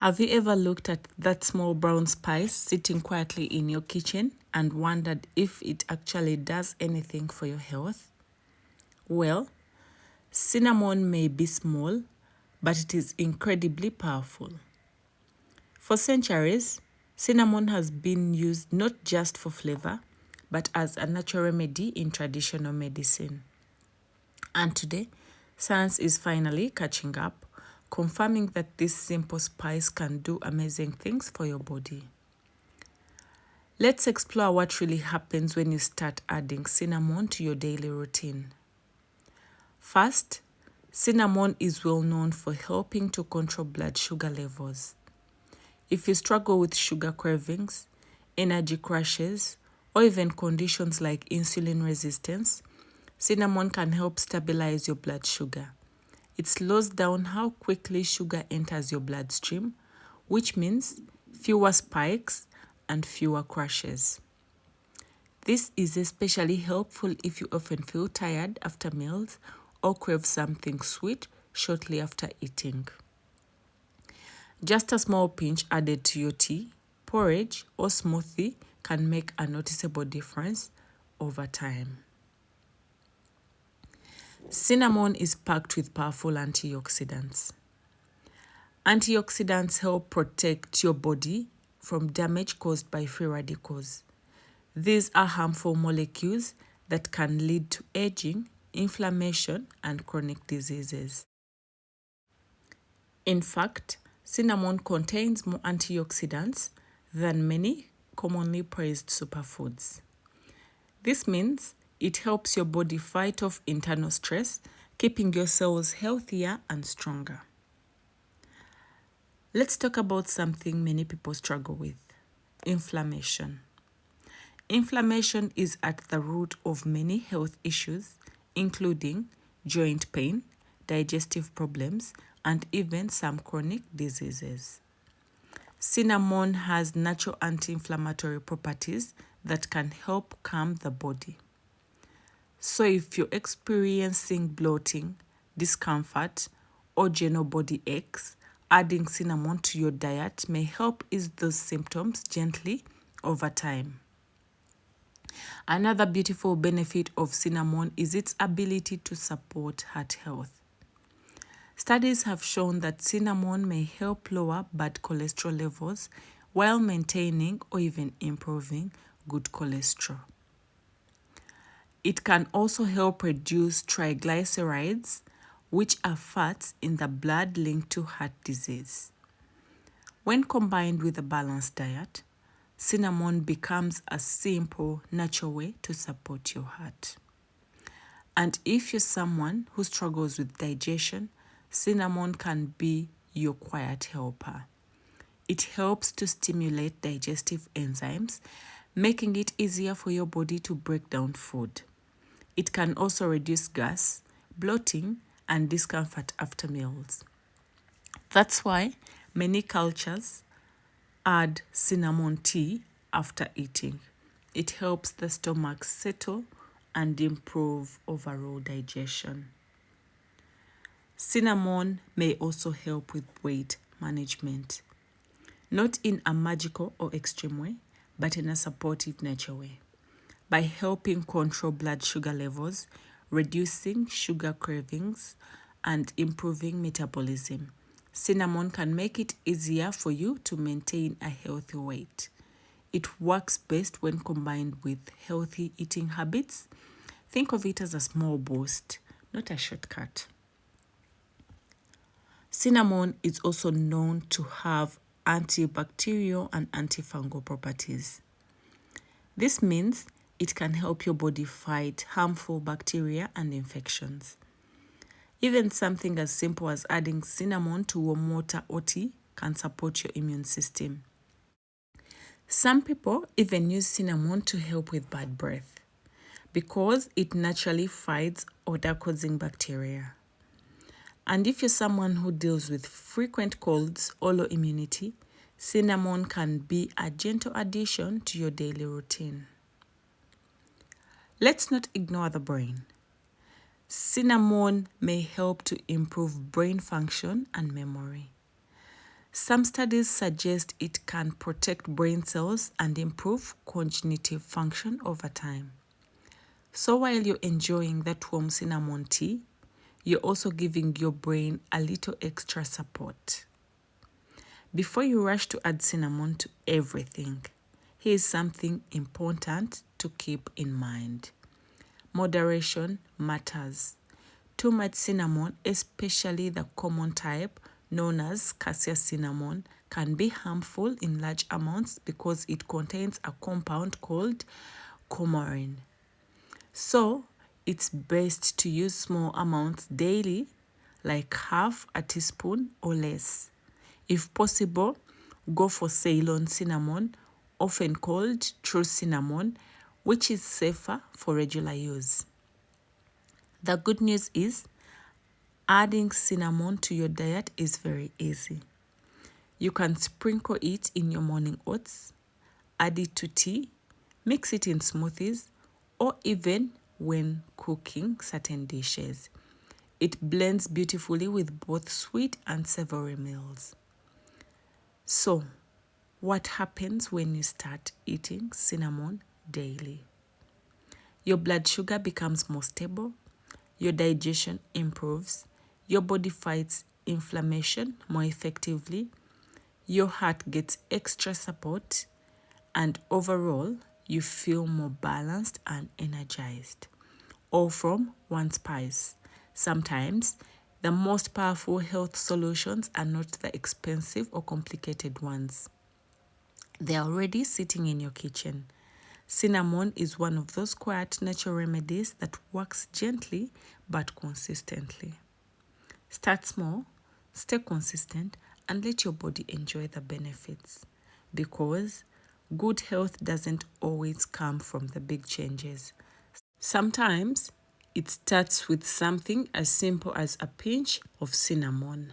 Have you ever looked at that small brown spice sitting quietly in your kitchen and wondered if it actually does anything for your health? Well, cinnamon may be small, but it is incredibly powerful. For centuries, cinnamon has been used not just for flavor, but as a natural remedy in traditional medicine. And today, science is finally catching up, confirming that this simple spice can do amazing things for your body. Let's explore what really happens when you start adding cinnamon to your daily routine. First, cinnamon is well known for helping to control blood sugar levels. If you struggle with sugar cravings, energy crashes, or even conditions like insulin resistance, cinnamon can help stabilize your blood sugar. It slows down how quickly sugar enters your bloodstream, which means fewer spikes and fewer crashes. This is especially helpful if you often feel tired after meals or crave something sweet shortly after eating. Just a small pinch added to your tea, porridge, or smoothie can make a noticeable difference over time. Cinnamon is packed with powerful antioxidants. Antioxidants help protect your body from damage caused by free radicals. These are harmful molecules that can lead to aging, inflammation, and chronic diseases. In fact, cinnamon contains more antioxidants than many commonly praised superfoods. This means it helps your body fight off internal stress, keeping your cells healthier and stronger. Let's talk about something many people struggle with: inflammation. Inflammation is at the root of many health issues, including joint pain, digestive problems, and even some chronic diseases. Cinnamon has natural anti-inflammatory properties that can help calm the body. So if you're experiencing bloating, discomfort, or general body aches, adding cinnamon to your diet may help ease those symptoms gently over time. Another beautiful benefit of cinnamon is its ability to support heart health. Studies have shown that cinnamon may help lower bad cholesterol levels while maintaining or even improving good cholesterol. It can also help reduce triglycerides, which are fats in the blood linked to heart disease. When combined with a balanced diet, cinnamon becomes a simple, natural way to support your heart. And if you're someone who struggles with digestion, cinnamon can be your quiet helper. It helps to stimulate digestive enzymes, making it easier for your body to break down food. It can also reduce gas, bloating, and discomfort after meals. That's why many cultures add cinnamon tea after eating. It helps the stomach settle and improve overall digestion. Cinnamon may also help with weight management, not in a magical or extreme way, but in a supportive nature way. By helping control blood sugar levels, reducing sugar cravings, and improving metabolism, cinnamon can make it easier for you to maintain a healthy weight. It works best when combined with healthy eating habits. Think of it as a small boost, not a shortcut. Cinnamon is also known to have antibacterial and antifungal properties. This means it can help your body fight harmful bacteria and infections. Even something as simple as adding cinnamon to warm water or tea can support your immune system. Some people even use cinnamon to help with bad breath because it naturally fights odor-causing bacteria. And if you're someone who deals with frequent colds or low immunity, cinnamon can be a gentle addition to your daily routine. Let's not ignore the brain. Cinnamon may help to improve brain function and memory. Some studies suggest it can protect brain cells and improve cognitive function over time. So while you're enjoying that warm cinnamon tea, you're also giving your brain a little extra support. Before you rush to add cinnamon to everything, here's something important to keep in mind. Moderation matters. Too much cinnamon, especially the common type known as Cassia cinnamon, can be harmful in large amounts because it contains a compound called coumarin. So, it's best to use small amounts daily, like half a teaspoon or less. If possible, go for Ceylon cinnamon, often called true cinnamon, which is safer for regular use. The good news is, adding cinnamon to your diet is very easy. You can sprinkle it in your morning oats, add it to tea, mix it in smoothies, or even when cooking certain dishes. It blends beautifully with both sweet and savory meals. So, what happens when you start eating cinnamon daily? Your blood sugar becomes more stable, your digestion improves, your body fights inflammation more effectively, your heart gets extra support, and overall, you feel more balanced and energized. All from one spice. Sometimes, the most powerful health solutions are not the expensive or complicated ones. They are already sitting in your kitchen. Cinnamon is one of those quiet natural remedies that works gently but consistently. Start small, stay consistent, and let your body enjoy the benefits. Because good health doesn't always come from the big changes. Sometimes it starts with something as simple as a pinch of cinnamon.